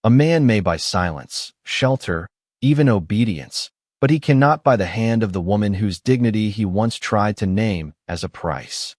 A man may buy silence, shelter, even obedience, but he cannot buy the hand of the woman whose dignity he once tried to name as a price.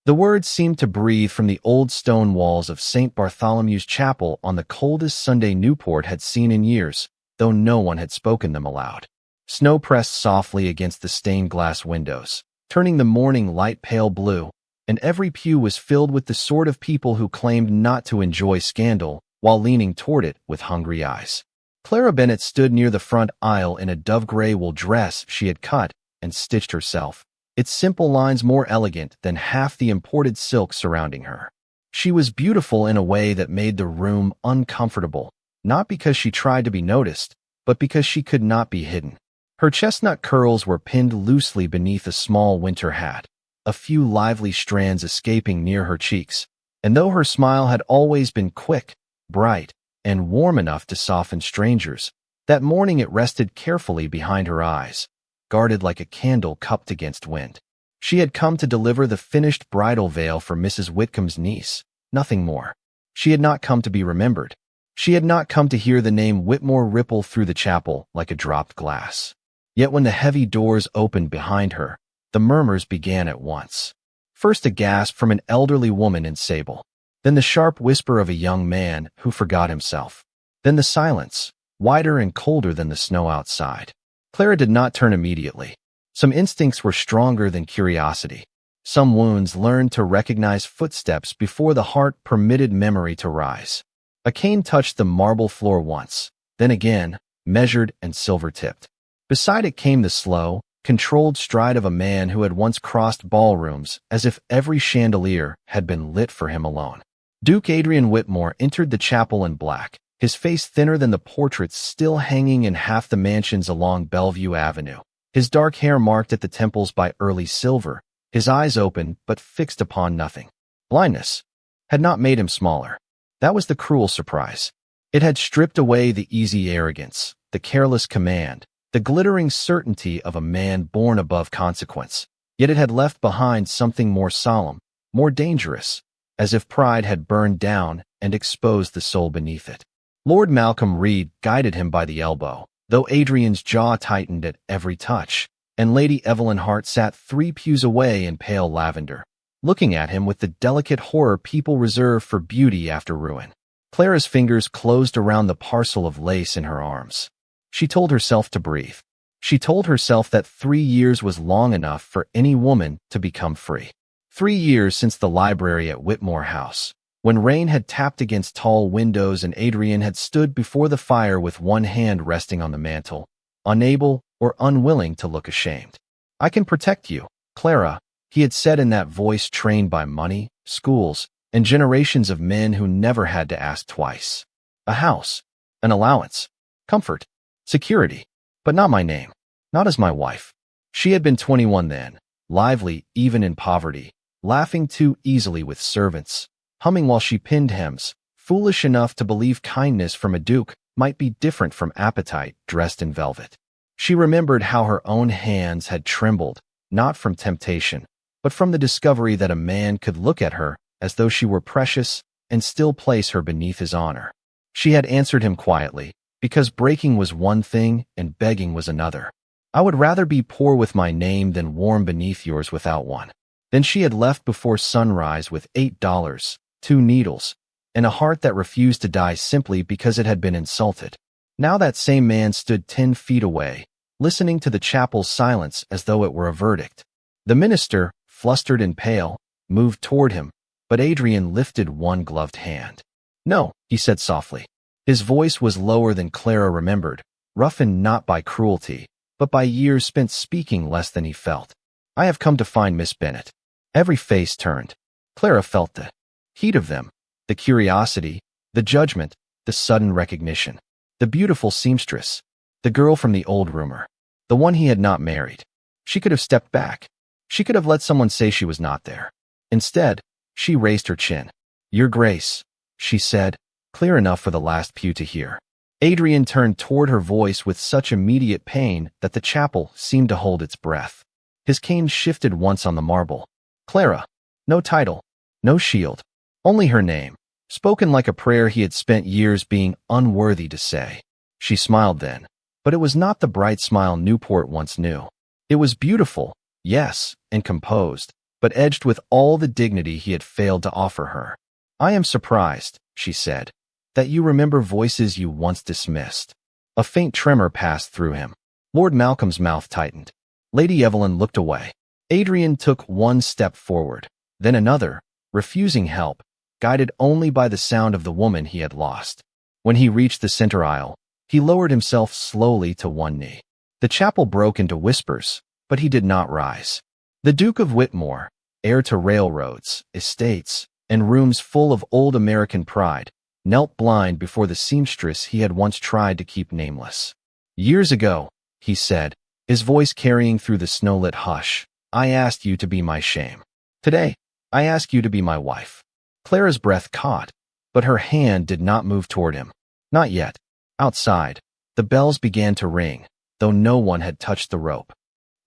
The words seemed to breathe from the old stone walls of St. Bartholomew's Chapel on the coldest Sunday Newport had seen in years, though no one had spoken them aloud. Snow pressed softly against the stained glass windows, turning the morning light pale blue, and every pew was filled with the sort of people who claimed not to enjoy scandal while leaning toward it with hungry eyes. Clara Bennet stood near the front aisle in a dove-gray wool dress she had cut and stitched herself, its simple lines more elegant than half the imported silk surrounding her. She was beautiful in a way that made the room uncomfortable, not because she tried to be noticed, but because she could not be hidden. Her chestnut curls were pinned loosely beneath a small winter hat, a few lively strands escaping near her cheeks, and though her smile had always been quick, bright, and warm enough to soften strangers, that morning it rested carefully behind her eyes, guarded like a candle cupped against wind. She had come to deliver the finished bridal veil for Mrs. Whitcomb's niece, nothing more. She had not come to be remembered. She had not come to hear the name Whitmore ripple through the chapel like a dropped glass. Yet when the heavy doors opened behind her, the murmurs began at once. First a gasp from an elderly woman in sable, then the sharp whisper of a young man who forgot himself, then the silence, wider and colder than the snow outside. Clara did not turn immediately. Some instincts were stronger than curiosity. Some wounds learned to recognize footsteps before the heart permitted memory to rise. A cane touched the marble floor once, then again, measured and silver-tipped. Beside it came the slow, controlled stride of a man who had once crossed ballrooms as if every chandelier had been lit for him alone. Duke Adrian Whitmore entered the chapel in black, his face thinner than the portraits still hanging in half the mansions along Bellevue Avenue, his dark hair marked at the temples by early silver, his eyes open but fixed upon nothing. Blindness had not made him smaller. That was the cruel surprise. It had stripped away the easy arrogance, the careless command, the glittering certainty of a man born above consequence. Yet it had left behind something more solemn, more dangerous, as if pride had burned down and exposed the soul beneath it. Lord Malcolm Reed guided him by the elbow, though Adrian's jaw tightened at every touch, and Lady Evelyn Hart sat 3 pews away in pale lavender, looking at him with the delicate horror people reserve for beauty after ruin. Clara's fingers closed around the parcel of lace in her arms. She told herself to breathe. She told herself that 3 years was long enough for any woman to become free. 3 years since the library at Whitmore House, when rain had tapped against tall windows and Adrian had stood before the fire with one hand resting on the mantel, unable or unwilling to look ashamed. "I can protect you, Clara," he had said in that voice trained by money, schools, and generations of men who never had to ask twice. "A house, an allowance, comfort, security, but not my name, not as my wife." She had been 21 then, lively even in poverty, laughing too easily with servants, humming while she pinned hems, foolish enough to believe kindness from a duke might be different from appetite dressed in velvet. She remembered how her own hands had trembled, not from temptation, but from the discovery that a man could look at her as though she were precious and still place her beneath his honor. She had answered him quietly, because breaking was one thing and begging was another. "I would rather be poor with my name than warm beneath yours without one." Then she had left before sunrise with $8, 2 needles, and a heart that refused to die simply because it had been insulted. Now that same man stood 10 feet away, listening to the chapel's silence as though it were a verdict. The minister, flustered and pale, moved toward him, but Adrian lifted one gloved hand. "No," he said softly. His voice was lower than Clara remembered, roughened not by cruelty, but by years spent speaking less than he felt. "I have come to find Miss Bennet." Every face turned. Clara felt the heat of them, the curiosity, the judgment, the sudden recognition. The beautiful seamstress, the girl from the old rumor, the one he had not married. She could have stepped back. She could have let someone say she was not there. Instead, she raised her chin. "Your Grace," she said, clear enough for the last pew to hear. Adrian turned toward her voice with such immediate pain that the chapel seemed to hold its breath. His cane shifted once on the marble. Clara. No title, no shield, only her name, spoken like a prayer he had spent years being unworthy to say. She smiled then, but it was not the bright smile Newport once knew. It was beautiful, yes, and composed, but edged with all the dignity he had failed to offer her. "I am surprised," she said, "that you remember voices you once dismissed." A faint tremor passed through him. Lord Malcolm's mouth tightened. Lady Evelyn looked away. Adrian took one step forward, then another, refusing help, guided only by the sound of the woman he had lost. When he reached the center aisle, he lowered himself slowly to one knee. The chapel broke into whispers, but he did not rise. The Duke of Whitmore, heir to railroads, estates, and rooms full of old American pride, knelt blind before the seamstress he had once tried to keep nameless. "Years ago," he said, his voice carrying through the snowlit hush, "I asked you to be my shame. Today, I ask you to be my wife." Clara's breath caught, but her hand did not move toward him. Not yet. Outside, the bells began to ring, though no one had touched the rope.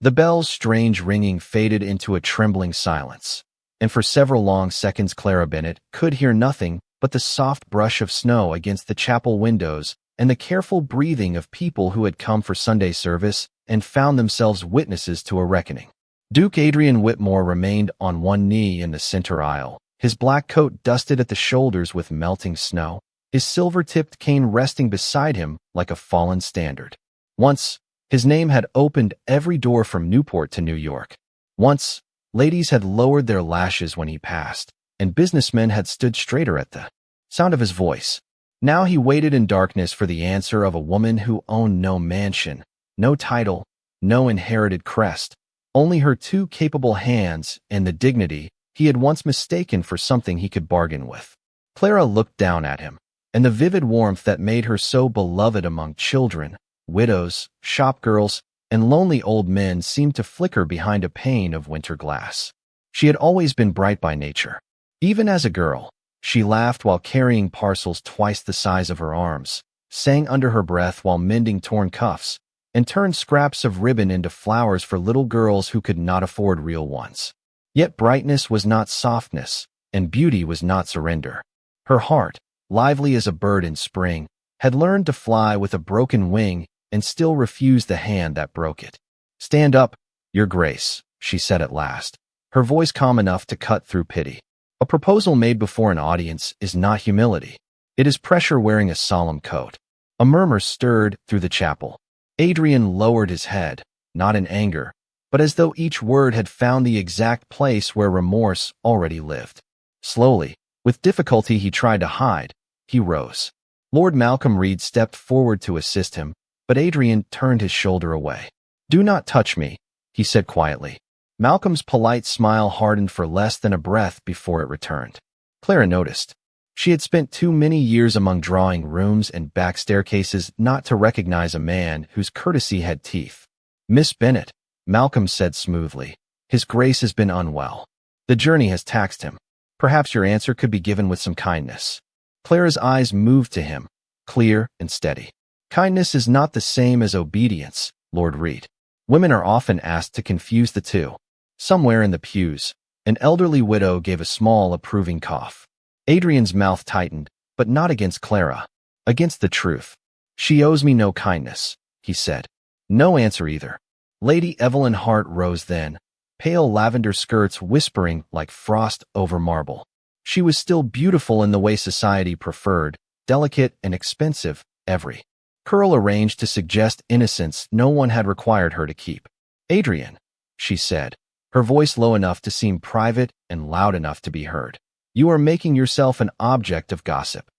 The bell's strange ringing faded into a trembling silence, and for several long seconds Clara Bennet could hear nothing but the soft brush of snow against the chapel windows and the careful breathing of people who had come for Sunday service and found themselves witnesses to a reckoning. Duke Adrian Whitmore remained on one knee in the center aisle, his black coat dusted at the shoulders with melting snow, his silver-tipped cane resting beside him like a fallen standard. Once, his name had opened every door from Newport to New York. Once, ladies had lowered their lashes when he passed, and businessmen had stood straighter at the sound of his voice. Now he waited in darkness for the answer of a woman who owned no mansion, no title, no inherited crest, only her two capable hands and the dignity he had once mistaken for something he could bargain with. Clara looked down at him, and the vivid warmth that made her so beloved among children, widows, shopgirls, and lonely old men seemed to flicker behind a pane of winter glass. She had always been bright by nature. Even as a girl, she laughed while carrying parcels twice the size of her arms, sang under her breath while mending torn cuffs, and turned scraps of ribbon into flowers for little girls who could not afford real ones. Yet brightness was not softness, and beauty was not surrender. Her heart, lively as a bird in spring, had learned to fly with a broken wing and still refused the hand that broke it. "Stand up, Your Grace," she said at last, her voice calm enough to cut through pity. A proposal made before an audience is not humility. It is pressure wearing a solemn coat. A murmur stirred through the chapel. Adrian lowered his head, not in anger, but as though each word had found the exact place where remorse already lived. Slowly, with difficulty he tried to hide, he rose. Lord Malcolm Reed stepped forward to assist him, but Adrian turned his shoulder away. "Do not touch me," he said quietly. Malcolm's polite smile hardened for less than a breath before it returned. Clara noticed. She had spent too many years among drawing rooms and back staircases not to recognize a man whose courtesy had teeth. "Miss Bennet," Malcolm said smoothly, "His Grace has been unwell. The journey has taxed him. Perhaps your answer could be given with some kindness." Clara's eyes moved to him, clear and steady. "Kindness is not the same as obedience, Lord Reed. Women are often asked to confuse the two." Somewhere in the pews, an elderly widow gave a small, approving cough. Adrian's mouth tightened, but not against Clara, against the truth. "She owes me no kindness," he said. No answer either. Lady Evelyn Hart rose then, pale lavender skirts whispering like frost over marble. She was still beautiful in the way society preferred, delicate and expensive, every curl arranged to suggest innocence no one had required her to keep. "Adrian," she said, her voice low enough to seem private and loud enough to be heard, "you are making yourself an object of gossip."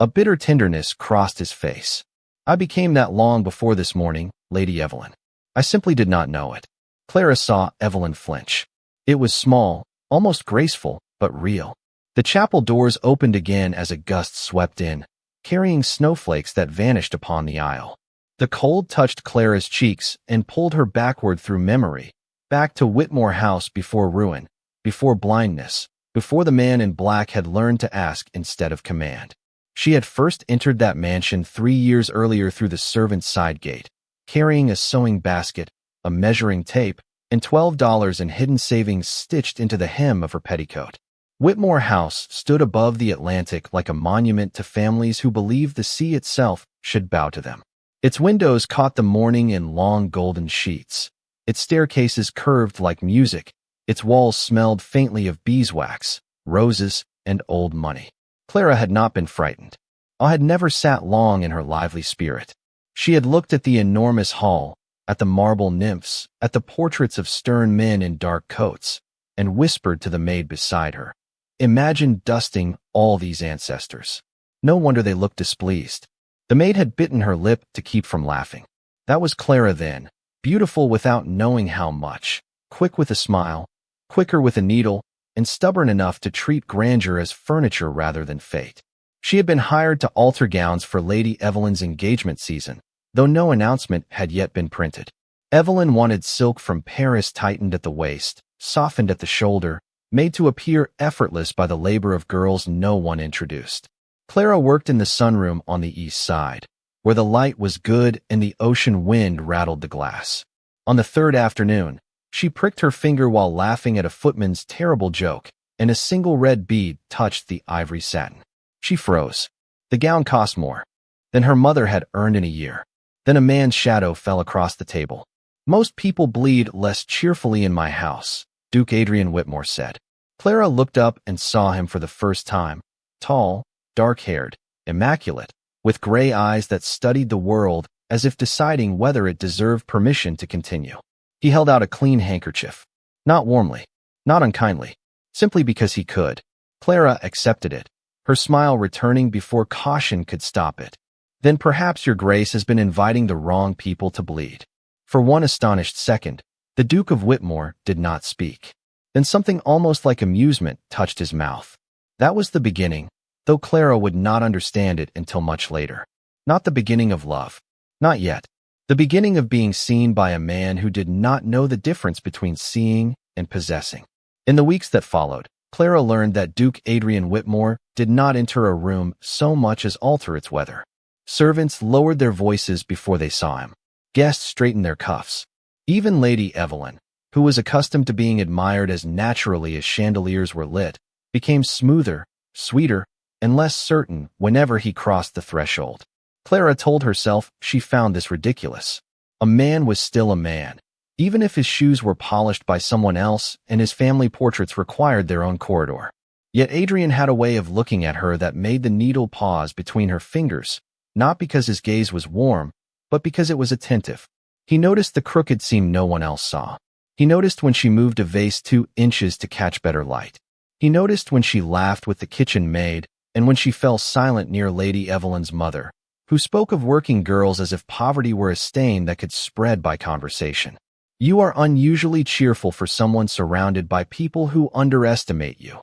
A bitter tenderness crossed his face. "I became that long before this morning, Lady Evelyn. I simply did not know it." Clara saw Evelyn flinch. It was small, almost graceful, but real. The chapel doors opened again as a gust swept in, carrying snowflakes that vanished upon the aisle. The cold touched Clara's cheeks and pulled her backward through memory, back to Whitmore House before ruin, before blindness, before the man in black had learned to ask instead of command. She had first entered that mansion 3 years earlier through the servant's side gate, carrying a sewing basket, a measuring tape, and $12 in hidden savings stitched into the hem of her petticoat. Whitmore House stood above the Atlantic like a monument to families who believed the sea itself should bow to them. Its windows caught the morning in long golden sheets. Its staircases curved like music. Its walls smelled faintly of beeswax, roses, and old money. Clara had not been frightened. Awe had never sat long in her lively spirit. She had looked at the enormous hall, at the marble nymphs, at the portraits of stern men in dark coats, and whispered to the maid beside her, "Imagine dusting all these ancestors." No wonder they looked displeased. The maid had bitten her lip to keep from laughing. That was Clara then, beautiful without knowing how much, quick with a smile, quicker with a needle, and stubborn enough to treat grandeur as furniture rather than fate. She had been hired to alter gowns for Lady Evelyn's engagement season, though no announcement had yet been printed. Evelyn wanted silk from Paris tightened at the waist, softened at the shoulder, made to appear effortless by the labor of girls no one introduced. Clara worked in the sunroom on the east side, where the light was good and the ocean wind rattled the glass. On the third afternoon, she pricked her finger while laughing at a footman's terrible joke, and a single red bead touched the ivory satin. She froze. The gown cost more than her mother had earned in a year. Then a man's shadow fell across the table. "Most people bleed less cheerfully in my house," Duke Adrian Whitmore said. Clara looked up and saw him for the first time, tall, dark-haired, immaculate, with gray eyes that studied the world as if deciding whether it deserved permission to continue. He held out a clean handkerchief. Not warmly, not unkindly, simply because he could. Clara accepted it, her smile returning before caution could stop it. "Then perhaps your grace has been inviting the wrong people to bleed." For one astonished second, the Duke of Whitmore did not speak. Then something almost like amusement touched his mouth. That was the beginning, though Clara would not understand it until much later. Not the beginning of love. Not yet. The beginning of being seen by a man who did not know the difference between seeing and possessing. In the weeks that followed, Clara learned that Duke Adrian Whitmore did not enter a room so much as alter its weather. Servants lowered their voices before they saw him. Guests straightened their cuffs. Even Lady Evelyn, who was accustomed to being admired as naturally as chandeliers were lit, became smoother, sweeter, and less certain whenever he crossed the threshold. Clara told herself she found this ridiculous. A man was still a man, even if his shoes were polished by someone else and his family portraits required their own corridor. Yet Adrian had a way of looking at her that made the needle pause between her fingers, not because his gaze was warm, but because it was attentive. He noticed the crooked seam no one else saw. He noticed when she moved a vase 2 inches to catch better light. He noticed when she laughed with the kitchen maid and when she fell silent near Lady Evelyn's mother, who spoke of working girls as if poverty were a stain that could spread by conversation. "You are unusually cheerful for someone surrounded by people who underestimate you,"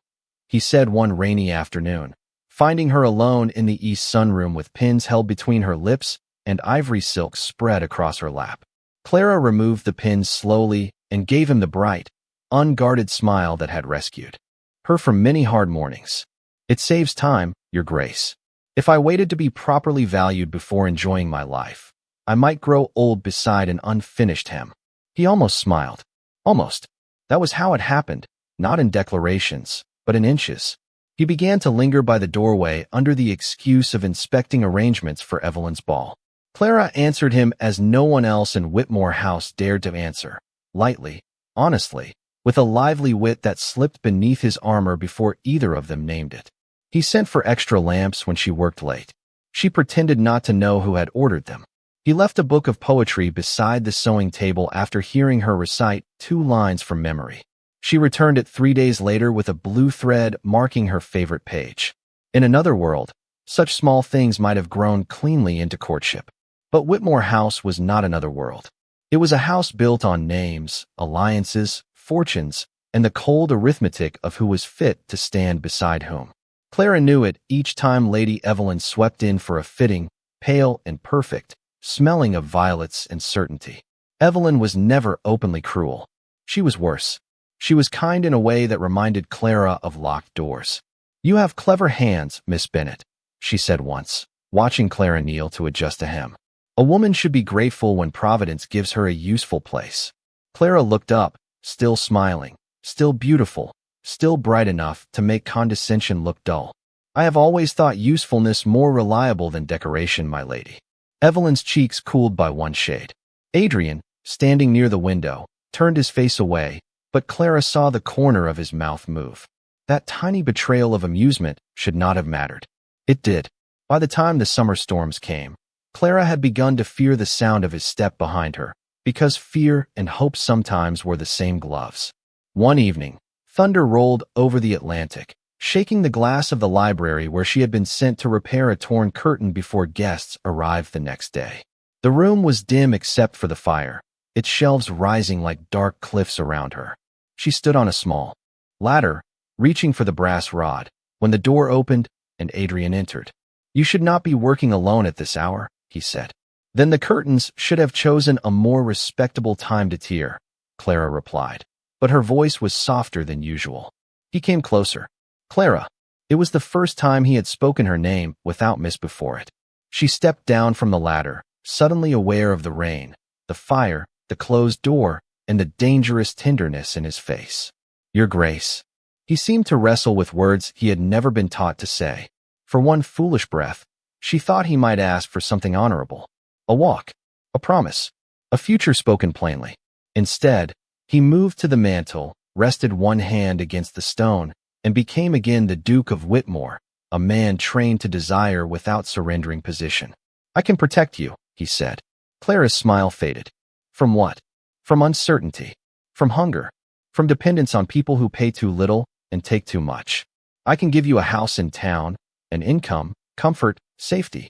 he said one rainy afternoon, finding her alone in the east sunroom with pins held between her lips and ivory silk spread across her lap. Clara removed the pins slowly and gave him the bright, unguarded smile that had rescued her from many hard mornings. "It saves time, Your Grace. If I waited to be properly valued before enjoying my life, I might grow old beside an unfinished hem." He almost smiled. Almost. That was how it happened, not in declarations, but in inches. He began to linger by the doorway under the excuse of inspecting arrangements for Evelyn's ball. Clara answered him as no one else in Whitmore House dared to answer, lightly, honestly, with a lively wit that slipped beneath his armor before either of them named it. He sent for extra lamps when she worked late. She pretended not to know who had ordered them. He left a book of poetry beside the sewing table after hearing her recite 2 lines from memory. She returned it 3 days later with a blue thread marking her favorite page. In another world, such small things might have grown cleanly into courtship. But Whitmore House was not another world. It was a house built on names, alliances, fortunes, and the cold arithmetic of who was fit to stand beside whom. Clara knew it each time Lady Evelyn swept in for a fitting, pale and perfect, smelling of violets and certainty. Evelyn was never openly cruel. She was worse. She was kind in a way that reminded Clara of locked doors. "You have clever hands, Miss Bennet," she said once, watching Clara kneel to adjust a hem. "A woman should be grateful when Providence gives her a useful place." Clara looked up, still smiling, still beautiful, still bright enough to make condescension look dull. I have always thought usefulness more reliable than decoration, my lady. Evelyn's cheeks cooled by one shade. Adrian, standing near the window, turned his face away, but Clara saw the corner of his mouth move. That tiny betrayal of amusement should not have mattered. It did. By the time the summer storms came, Clara had begun to fear the sound of his step behind her, because fear and hope sometimes were the same gloves. One evening, thunder rolled over the Atlantic, shaking the glass of the library where she had been sent to repair a torn curtain before guests arrived the next day. The room was dim except for the fire, its shelves rising like dark cliffs around her. She stood on a small ladder, reaching for the brass rod, when the door opened and Adrian entered. "You should not be working alone at this hour," he said. "Then the curtains should have chosen a more respectable time to tear," Clara replied, but her voice was softer than usual. He came closer. "Clara." It was the first time he had spoken her name without miss before it. She stepped down from the ladder, suddenly aware of the rain, the fire, the closed door, and the dangerous tenderness in his face. "Your Grace." He seemed to wrestle with words he had never been taught to say. For one foolish breath, she thought he might ask for something honorable. A walk, a promise, a future spoken plainly. Instead, he moved to the mantel, rested one hand against the stone, and became again the Duke of Whitmore, a man trained to desire without surrendering position. "I can protect you," he said. Clara's smile faded. "From what?" "From uncertainty. From hunger. From dependence on people who pay too little and take too much. I can give you a house in town, an income, comfort, safety."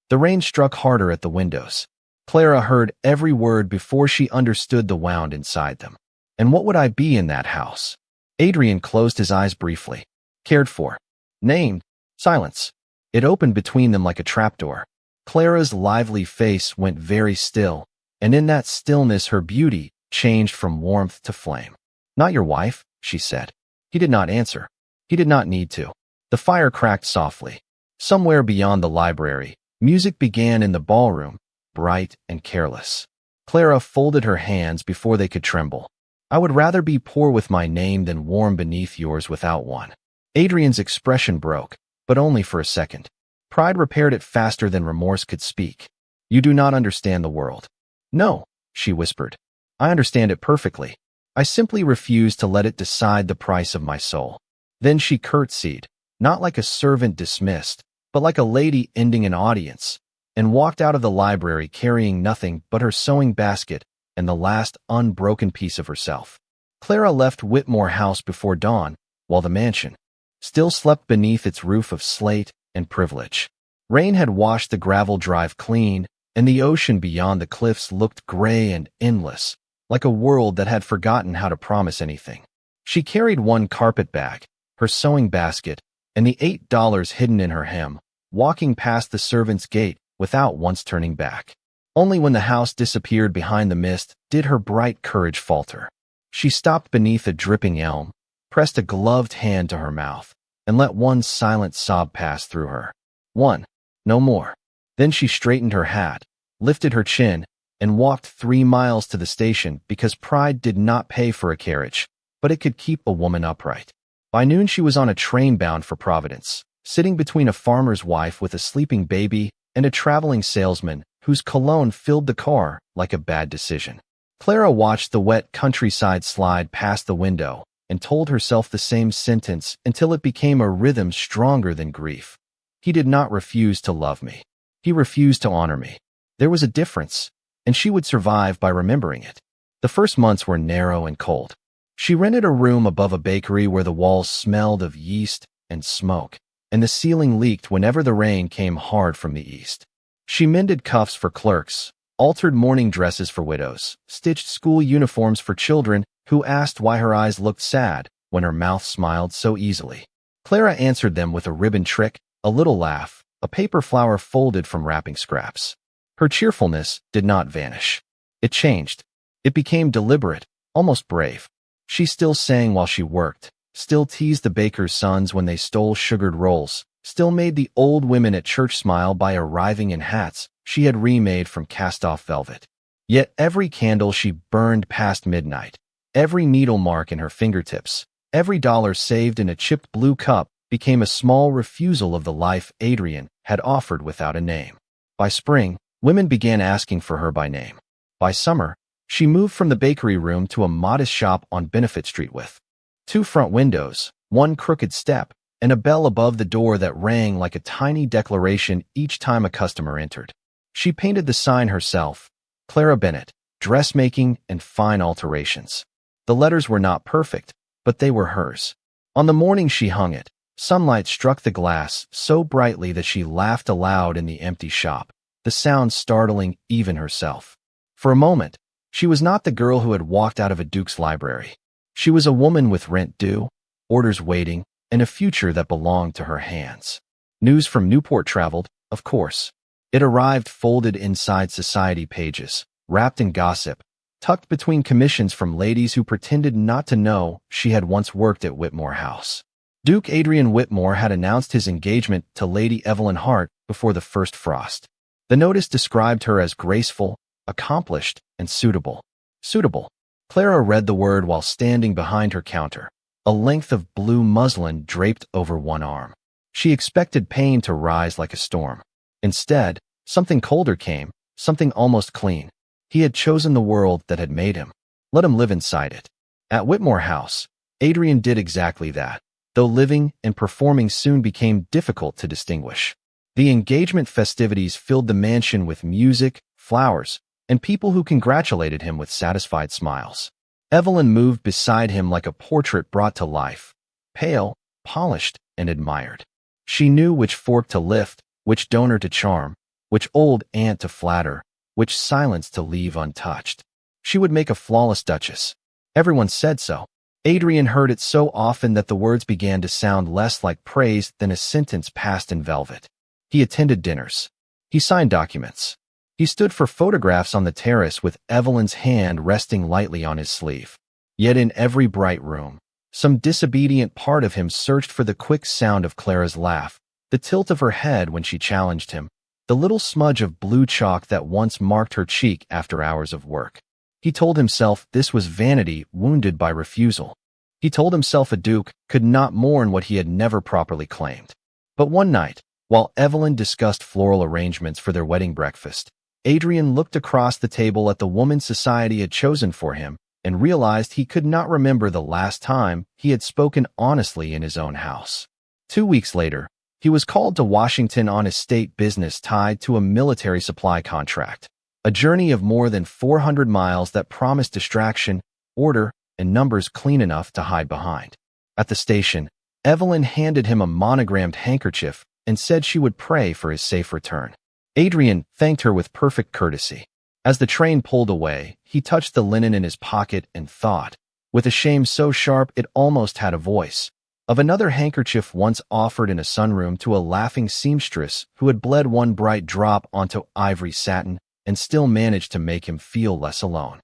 The rain struck harder at the windows. Clara heard every word before she understood the wound inside them. "And what would I be in that house?" Adrian closed his eyes briefly. "Cared for. Named. Silence." It opened between them like a trapdoor. Clara's lively face went very still, and in that stillness her beauty changed from warmth to flame. "Not your wife," she said. He did not answer. He did not need to. The fire cracked softly. Somewhere beyond the library, music began in the ballroom, bright and careless. Clara folded her hands before they could tremble. "I would rather be poor with my name than warm beneath yours without one." Adrian's expression broke, but only for a second. Pride repaired it faster than remorse could speak. "You do not understand the world." "No," she whispered. "I understand it perfectly. I simply refuse to let it decide the price of my soul." Then she curtsied, not like a servant dismissed, but like a lady ending an audience, and walked out of the library carrying nothing but her sewing basket and the last unbroken piece of herself. Clara left Whitmore House before dawn, while the mansion still slept beneath its roof of slate and privilege. Rain had washed the gravel drive clean, and the ocean beyond the cliffs looked gray and endless, like a world that had forgotten how to promise anything. She carried one carpet bag, her sewing basket, and the $8 hidden in her hem, walking past the servant's gate without once turning back. Only when the house disappeared behind the mist did her bright courage falter. She stopped beneath a dripping elm, pressed a gloved hand to her mouth, and let one silent sob pass through her. One, no more. Then she straightened her hat, lifted her chin, and walked 3 miles to the station because pride did not pay for a carriage, but it could keep a woman upright. By noon she was on a train bound for Providence, sitting between a farmer's wife with a sleeping baby and a traveling salesman whose cologne filled the car like a bad decision. Clara watched the wet countryside slide past the window and told herself the same sentence until it became a rhythm stronger than grief. He did not refuse to love me. He refused to honor me. There was a difference, and she would survive by remembering it. The first months were narrow and cold. She rented a room above a bakery where the walls smelled of yeast and smoke, and the ceiling leaked whenever the rain came hard from the east. She mended cuffs for clerks, altered mourning dresses for widows, stitched school uniforms for children who asked why her eyes looked sad when her mouth smiled so easily. Clara answered them with a ribbon trick, a little laugh, a paper flower folded from wrapping scraps. Her cheerfulness did not vanish. It changed. It became deliberate, almost brave. She still sang while she worked, still teased the baker's sons when they stole sugared rolls, still made the old women at church smile by arriving in hats she had remade from cast-off velvet. Yet every candle she burned past midnight, every needle mark in her fingertips, Every dollar saved in a chipped blue cup became a small refusal of the life Adrian had offered without a name. By spring, women began asking for her by name. By summer, she moved from the bakery room to a modest shop on Benefit Street with 2 front windows, 1 crooked step, and a bell above the door that rang like a tiny declaration each time a customer entered. She painted the sign herself, Clara Bennett, dressmaking and fine alterations. The letters were not perfect, but they were hers. On the morning she hung it, sunlight struck the glass so brightly that she laughed aloud in the empty shop, the sound startling even herself. For a moment, she was not the girl who had walked out of a duke's library. She was a woman with rent due, orders waiting, and a future that belonged to her hands. News from Newport traveled, of course. It arrived folded inside society pages, wrapped in gossip, tucked between commissions from ladies who pretended not to know she had once worked at Whitmore House. Duke Adrian Whitmore had announced his engagement to Lady Evelyn Hart before the first frost. The notice described her as graceful, accomplished, and suitable. Suitable. Clara read the word while standing behind her counter, a length of blue muslin draped over one arm. She expected pain to rise like a storm. Instead, something colder came, something almost clean. He had chosen the world that had made him. Let him live inside it. At Whitmore House, Adrian did exactly that, though living and performing soon became difficult to distinguish. The engagement festivities filled the mansion with music, flowers, and people who congratulated him with satisfied smiles. Evelyn moved beside him like a portrait brought to life, pale, polished, and admired. She knew which fork to lift, which donor to charm, which old aunt to flatter, which silence to leave untouched. She would make a flawless duchess. Everyone said so. Adrian heard it so often that the words began to sound less like praise than a sentence passed in velvet. He attended dinners. He signed documents. He stood for photographs on the terrace with Evelyn's hand resting lightly on his sleeve. Yet in every bright room, some disobedient part of him searched for the quick sound of Clara's laugh, the tilt of her head when she challenged him, the little smudge of blue chalk that once marked her cheek after hours of work. He told himself this was vanity wounded by refusal. He told himself a duke could not mourn what he had never properly claimed. But one night, while Evelyn discussed floral arrangements for their wedding breakfast, Adrian looked across the table at the woman society had chosen for him and realized he could not remember the last time he had spoken honestly in his own house. 2 weeks later, he was called to Washington on a state business tied to a military supply contract, a journey of more than 400 miles that promised distraction, order, and numbers clean enough to hide behind. At the station, Evelyn handed him a monogrammed handkerchief and said she would pray for his safe return. Adrian thanked her with perfect courtesy. As the train pulled away, he touched the linen in his pocket and thought, with a shame so sharp it almost had a voice, of another handkerchief once offered in a sunroom to a laughing seamstress who had bled one bright drop onto ivory satin and still managed to make him feel less alone.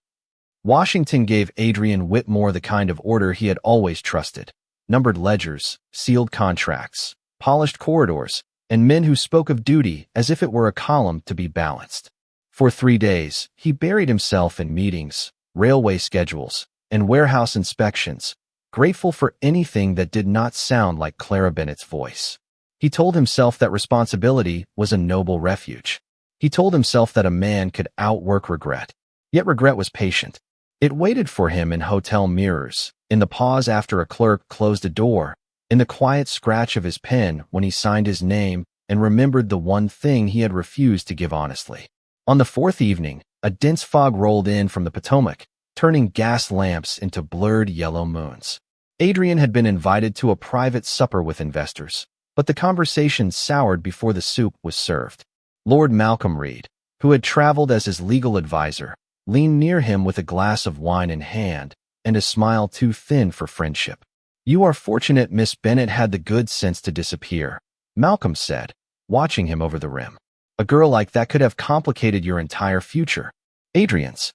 Washington gave Adrian Whitmore the kind of order he had always trusted: numbered ledgers, sealed contracts, polished corridors, and men who spoke of duty as if it were a column to be balanced. For 3 days, he buried himself in meetings, railway schedules, and warehouse inspections, grateful for anything that did not sound like Clara Bennett's voice. He told himself that responsibility was a noble refuge. He told himself that a man could outwork regret, yet regret was patient. It waited for him in hotel mirrors, in the pause after a clerk closed a door, in the quiet scratch of his pen when he signed his name and remembered the one thing he had refused to give honestly. On the 4th evening, a dense fog rolled in from the Potomac, turning gas lamps into blurred yellow moons. Adrian had been invited to a private supper with investors, but the conversation soured before the soup was served. Lord Malcolm Reed, who had traveled as his legal advisor, leaned near him with a glass of wine in hand and a smile too thin for friendship. "You are fortunate Miss Bennet had the good sense to disappear," Malcolm said, watching him over the rim. "A girl like that could have complicated your entire future." Adrian's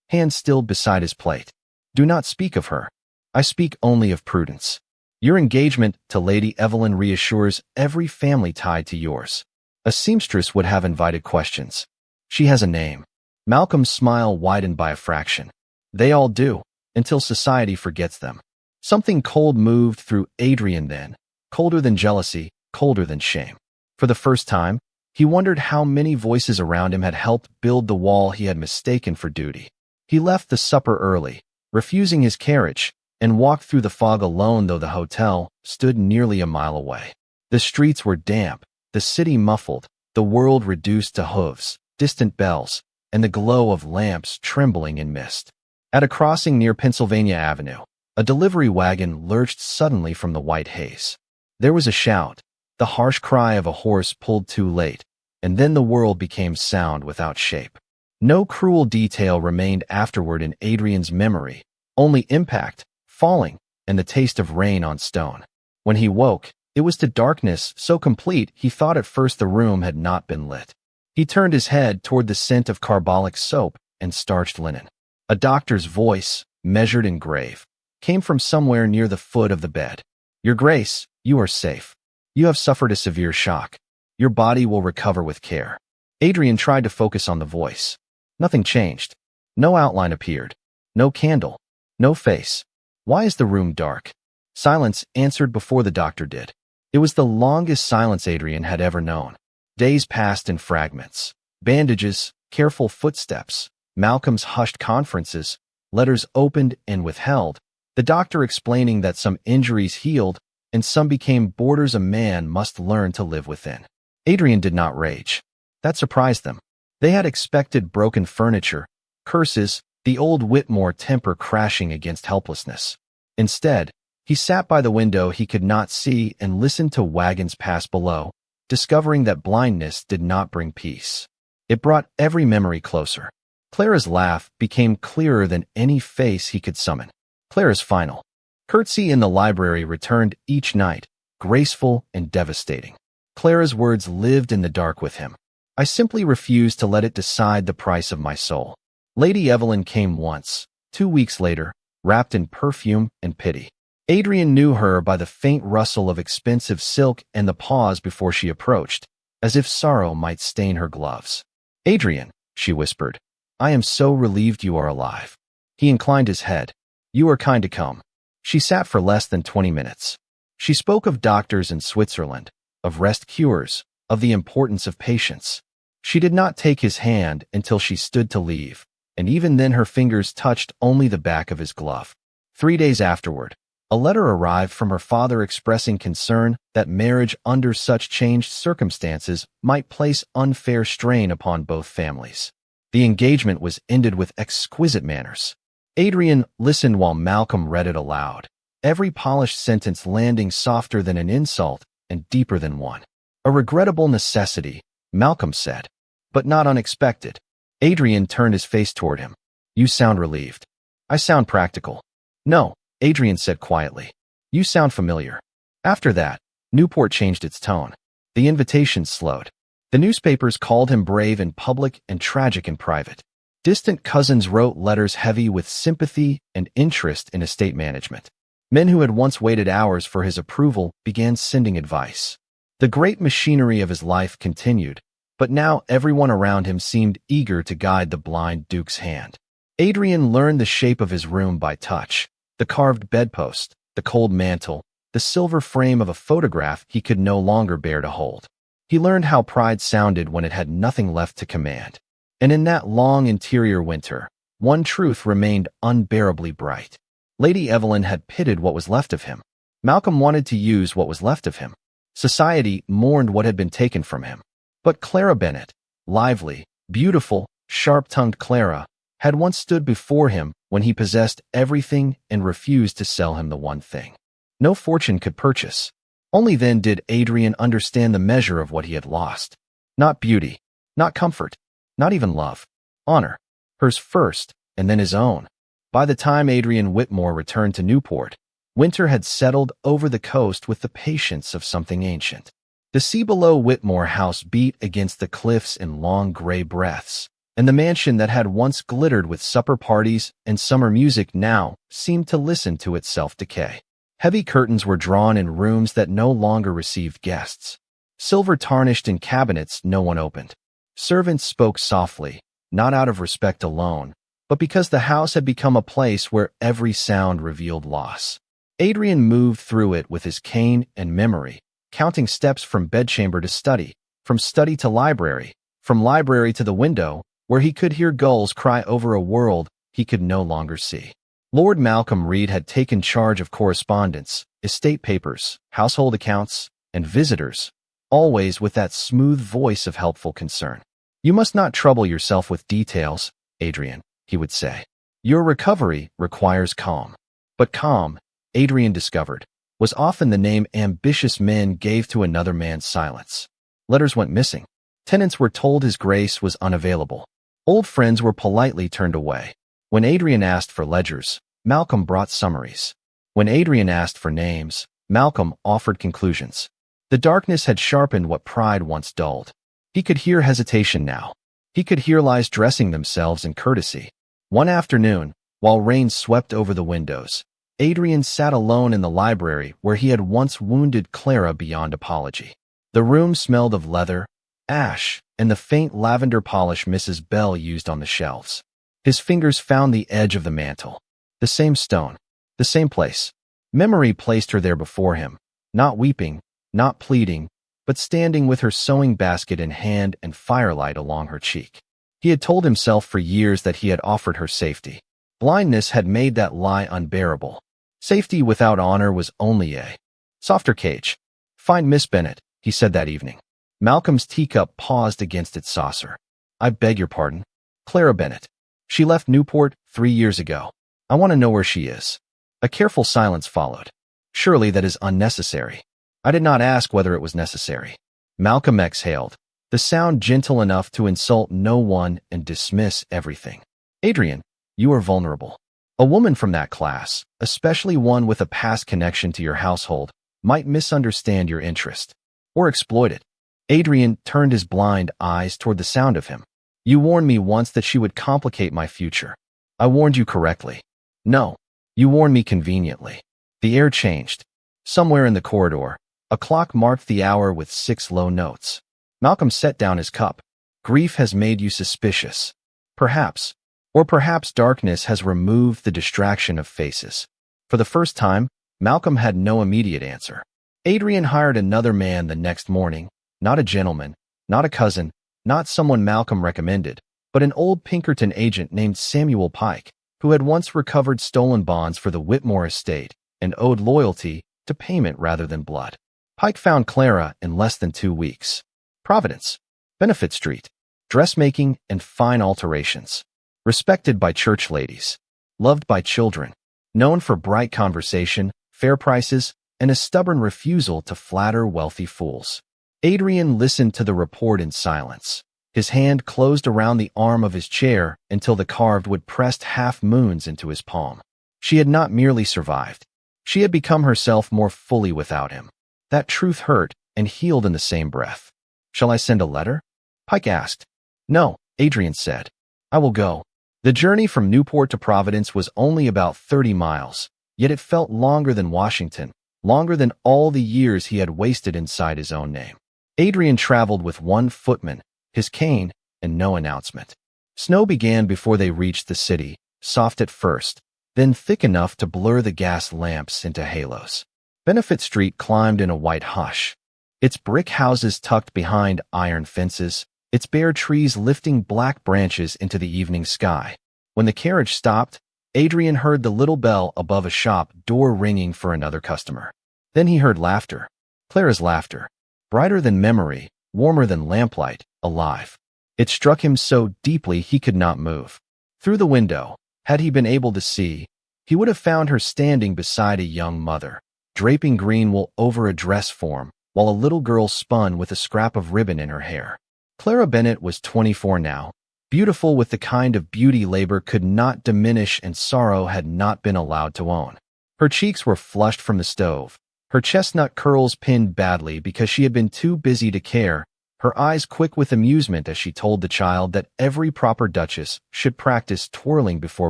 hand still beside his plate. "Do not speak of her. I speak only of Prudence. Your engagement to Lady Evelyn reassures every family tied to yours." A seamstress would have invited questions. "She has a name." Malcolm's smile widened by a fraction. "They all do, until society forgets them." Something cold moved through Adrian then, colder than jealousy, colder than shame. For the first time, he wondered how many voices around him had helped build the wall he had mistaken for duty. He left the supper early, refusing his carriage, and walked through the fog alone, though the hotel stood nearly a mile away. The streets were damp, the city muffled, the world reduced to hooves, distant bells, and the glow of lamps trembling in mist. At a crossing near Pennsylvania Avenue, a delivery wagon lurched suddenly from the white haze. There was a shout, the harsh cry of a horse pulled too late, and then the world became sound without shape. No cruel detail remained afterward in Adrian's memory, only impact, falling, and the taste of rain on stone. When he woke, it was to darkness so complete he thought at first the room had not been lit. He turned his head toward the scent of carbolic soap and starched linen. A doctor's voice, measured and grave, came from somewhere near the foot of the bed. "Your Grace, you are safe. You have suffered a severe shock. Your body will recover with care." Adrian tried to focus on the voice. Nothing changed. No outline appeared. No candle. No face. "Why is the room dark?" Silence answered before the doctor did. It was the longest silence Adrian had ever known. Days passed in fragments. Bandages, careful footsteps, Malcolm's hushed conferences, letters opened and withheld, the doctor explaining that some injuries healed and some became borders a man must learn to live within. Adrian did not rage. That surprised them. They had expected broken furniture, curses, the old Whitmore temper crashing against helplessness. Instead, he sat by the window he could not see and listened to wagons pass below, discovering that blindness did not bring peace. It brought every memory closer. Clara's laugh became clearer than any face he could summon. Clara's final curtsy in the library returned each night, graceful and devastating. Clara's words lived in the dark with him. "I simply refuse to let it decide the price of my soul." Lady Evelyn came once, 2 weeks later, wrapped in perfume and pity. Adrian knew her by the faint rustle of expensive silk and the pause before she approached, as if sorrow might stain her gloves. "Adrian," she whispered, "I am so relieved you are alive." He inclined his head. "You are kind to come." She sat for less than 20 minutes. She spoke of doctors in Switzerland, of rest cures, of the importance of patience. She did not take his hand until she stood to leave, and even then her fingers touched only the back of his glove. 3 days afterward, a letter arrived from her father expressing concern that marriage under such changed circumstances might place unfair strain upon both families. The engagement was ended with exquisite manners. Adrian listened while Malcolm read it aloud, every polished sentence landing softer than an insult and deeper than one. "A regrettable necessity," Malcolm said, "but not unexpected." Adrian turned his face toward him. "You sound relieved." "I sound practical." "No," Adrian said quietly. "You sound familiar." After that, Newport changed its tone. The invitations slowed. The newspapers called him brave in public and tragic in private. Distant cousins wrote letters heavy with sympathy and interest in estate management. Men who had once waited hours for his approval began sending advice. The great machinery of his life continued, but now everyone around him seemed eager to guide the blind Duke's hand. Adrian learned the shape of his room by touch, the carved bedpost, the cold mantel, the silver frame of a photograph he could no longer bear to hold. He learned how pride sounded when it had nothing left to command. And in that long interior winter, one truth remained unbearably bright. Lady Evelyn had pitted what was left of him. Malcolm wanted to use what was left of him. Society mourned what had been taken from him. But Clara Bennet, lively, beautiful, sharp-tongued Clara, had once stood before him when he possessed everything and refused to sell him the one thing no fortune could purchase. Only then did Adrian understand the measure of what he had lost. Not beauty, not comfort, not even love. Honor. Hers first, and then his own. By the time Adrian Whitmore returned to Newport, winter had settled over the coast with the patience of something ancient. The sea below Whitmore House beat against the cliffs in long gray breaths, and the mansion that had once glittered with supper parties and summer music now seemed to listen to itself decay. Heavy curtains were drawn in rooms that no longer received guests. Silver tarnished in cabinets no one opened. Servants spoke softly, not out of respect alone, but because the house had become a place where every sound revealed loss. Adrian moved through it with his cane and memory, counting steps from bedchamber to study, from study to library, from library to the window, where he could hear gulls cry over a world he could no longer see. Lord Malcolm Reed had taken charge of correspondence, estate papers, household accounts, and visitors, always with that smooth voice of helpful concern. "You must not trouble yourself with details, Adrian," he would say. "Your recovery requires calm." But calm, Adrian discovered, was often the name ambitious men gave to another man's silence. Letters went missing. Tenants were told his grace was unavailable. Old friends were politely turned away. When Adrian asked for ledgers, Malcolm brought summaries. When Adrian asked for names, Malcolm offered conclusions. The darkness had sharpened what pride once dulled. He could hear hesitation now. He could hear lies dressing themselves in courtesy. One afternoon, while rain swept over the windows, Adrian sat alone in the library where he had once wounded Clara beyond apology. The room smelled of leather, ash, and the faint lavender polish Mrs. Bell used on the shelves. His fingers found the edge of the mantel. The same stone. The same place. Memory placed her there before him, not weeping, not pleading, but standing with her sewing basket in hand and firelight along her cheek. He had told himself for years that he had offered her safety. Blindness had made that lie unbearable. Safety without honor was only a softer cage. "Find Miss Bennet," he said that evening. Malcolm's teacup paused against its saucer. "I beg your pardon. Clara Bennet. She left Newport 3 years ago. I want to know where she is." A careful silence followed. "Surely that is unnecessary." "I did not ask whether it was necessary." Malcolm exhaled, the sound gentle enough to insult no one and dismiss everything. "Adrian, you are vulnerable. A woman from that class, especially one with a past connection to your household, might misunderstand your interest or exploit it." Adrian turned his blind eyes toward the sound of him. "You warned me once that she would complicate my future. I warned you correctly." "No, you warned me conveniently." The air changed. Somewhere in the corridor, a clock marked the hour with 6 low notes. Malcolm set down his cup. "Grief has made you suspicious. Perhaps. Or perhaps darkness has removed the distraction of faces." For the first time, Malcolm had no immediate answer. Adrian hired another man the next morning, not a gentleman, not a cousin, not someone Malcolm recommended, but an old Pinkerton agent named Samuel Pike, who had once recovered stolen bonds for the Whitmore estate and owed loyalty to payment rather than blood. Pike found Clara in less than 2 weeks. Providence, Benefit Street, dressmaking and fine alterations. Respected by church ladies, loved by children, known for bright conversation, fair prices, and a stubborn refusal to flatter wealthy fools. Adrian listened to the report in silence. His hand closed around the arm of his chair until the carved wood pressed half-moons into his palm. She had not merely survived. She had become herself more fully without him. That truth hurt and healed in the same breath. "Shall I send a letter?" Pike asked. "No," Adrian said. "I will go." The journey from Newport to Providence was only about 30 miles, yet it felt longer than Washington, longer than all the years he had wasted inside his own name. Adrian traveled with 1 footman, his cane, and no announcement. Snow began before they reached the city, soft at first, then thick enough to blur the gas lamps into halos. Benefit Street climbed in a white hush, its brick houses tucked behind iron fences, its bare trees lifting black branches into the evening sky. When the carriage stopped, Adrian heard the little bell above a shop door ringing for another customer. Then he heard laughter. Clara's laughter. Brighter than memory, warmer than lamplight, alive. It struck him so deeply he could not move. Through the window, had he been able to see, he would have found her standing beside a young mother, draping green wool over a dress form, while a little girl spun with a scrap of ribbon in her hair. Clara Bennet was 24 now, beautiful with the kind of beauty labor could not diminish and sorrow had not been allowed to own. Her cheeks were flushed from the stove, her chestnut curls pinned badly because she had been too busy to care, her eyes quick with amusement as she told the child that every proper duchess should practice twirling before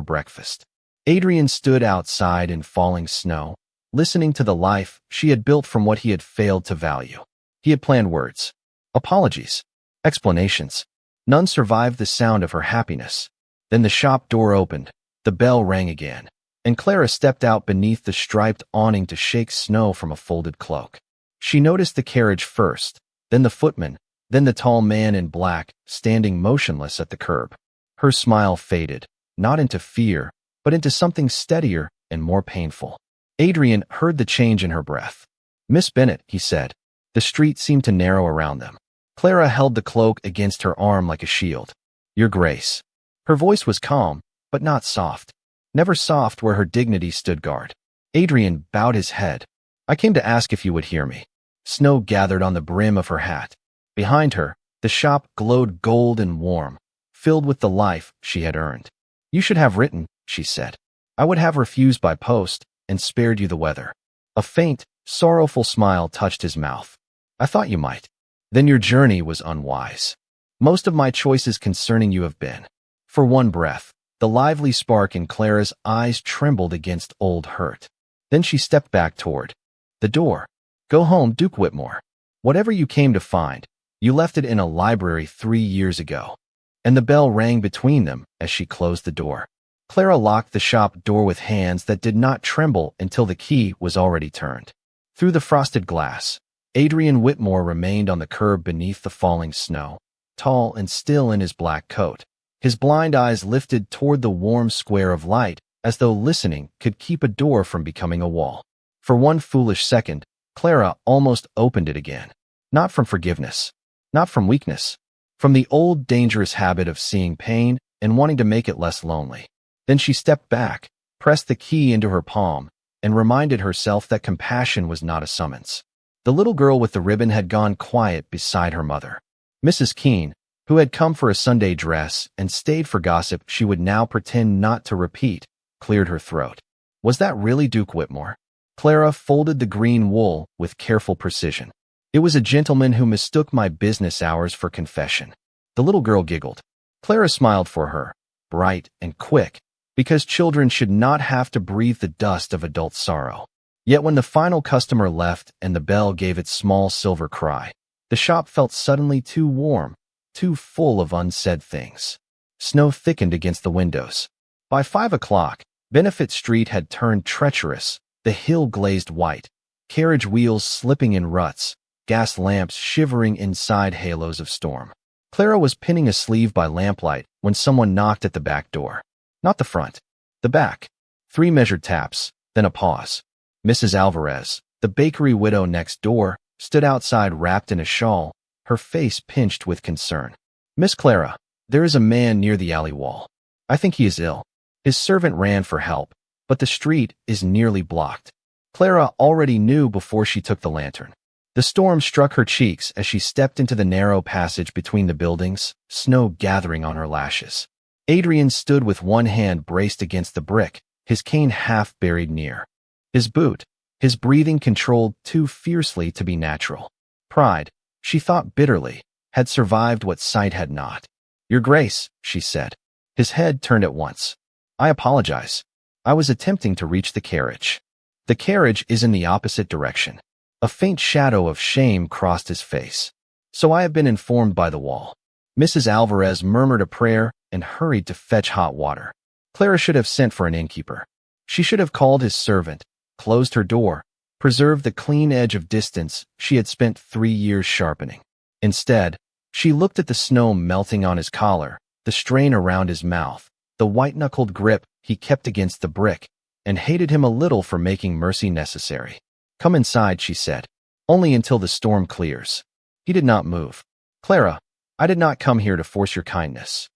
breakfast. Adrian stood outside in falling snow, listening to the life she had built from what he had failed to value. He had planned words, apologies, explanations. None survived the sound of her happiness. Then the shop door opened. The bell rang again. and Clara stepped out beneath the striped awning to shake snow from a folded cloak. She noticed the carriage first, then the footman, then the tall man in black, standing motionless at the curb. Her smile faded, not into fear, but into something steadier and more painful. Adrian heard the change in her breath. "Miss Bennet," he said. The street seemed to narrow around them. Clara held the cloak against her arm like a shield. "Your Grace." Her voice was calm, but not soft. Never soft where her dignity stood guard. Adrian bowed his head. "I came to ask if you would hear me." Snow gathered on the brim of her hat. Behind her, the shop glowed gold and warm, filled with the life she had earned. "You should have written," she said. "I would have refused by post and spared you the weather." A faint, sorrowful smile touched his mouth. "I thought you might. Then your journey was unwise. Most of my choices concerning you have been." For one breath, the lively spark in Clara's eyes trembled against old hurt. Then she stepped back toward the door. "Go home, Duke Whitmore. Whatever you came to find, you left it in a library 3 years ago." And the bell rang between them as she closed the door. Clara locked the shop door with hands that did not tremble until the key was already turned. Through the frosted glass, Adrian Whitmore remained on the curb beneath the falling snow, tall and still in his black coat. His blind eyes lifted toward the warm square of light, as though listening could keep a door from becoming a wall. For one foolish second, Clara almost opened it again. Not from forgiveness, not from weakness, from the old dangerous habit of seeing pain and wanting to make it less lonely. Then she stepped back, pressed the key into her palm, and reminded herself that compassion was not a summons. The little girl with the ribbon had gone quiet beside her mother. Mrs. Keene, who had come for a Sunday dress and stayed for gossip she would now pretend not to repeat, cleared her throat. Was that really Duke Whitmore? Clara folded the green wool with careful precision. "It was a gentleman who mistook my business hours for confession." The little girl giggled. Clara smiled for her, bright and quick, because children should not have to breathe the dust of adult sorrow. Yet when the final customer left and the bell gave its small silver cry, the shop felt suddenly too warm, too full of unsaid things. Snow thickened against the windows. By 5 o'clock, Benefit Street had turned treacherous, the hill glazed white, carriage wheels slipping in ruts, gas lamps shivering inside halos of storm. Clara was pinning a sleeve by lamplight when someone knocked at the back door. Not the front, the back. 3 measured taps, then a pause. Mrs. Alvarez, the bakery widow next door, stood outside wrapped in a shawl, her face pinched with concern. "Miss Clara, there is a man near the alley wall. I think he is ill." His servant ran for help, but the street is nearly blocked. Clara already knew before she took the lantern. The storm struck her cheeks as she stepped into the narrow passage between the buildings, snow gathering on her lashes. Adrian stood with one hand braced against the brick, his cane half buried near his boot, his breathing controlled too fiercely to be natural. Pride, she thought bitterly, had survived what sight had not. "Your Grace," she said. His head turned at once. "I apologize. I was attempting to reach the carriage." "The carriage is in the opposite direction." A faint shadow of shame crossed his face. "So I have been informed by the wall." Mrs. Alvarez murmured a prayer and hurried to fetch hot water. Clara should have sent for an innkeeper. She should have called his servant, closed her door, preserved the clean edge of distance she had spent 3 years sharpening. Instead, she looked at the snow melting on his collar, the strain around his mouth, the white-knuckled grip he kept against the brick, and hated him a little for making mercy necessary. "Come inside," she said. "Only until the storm clears." He did not move. "Clara, I did not come here to force your kindness."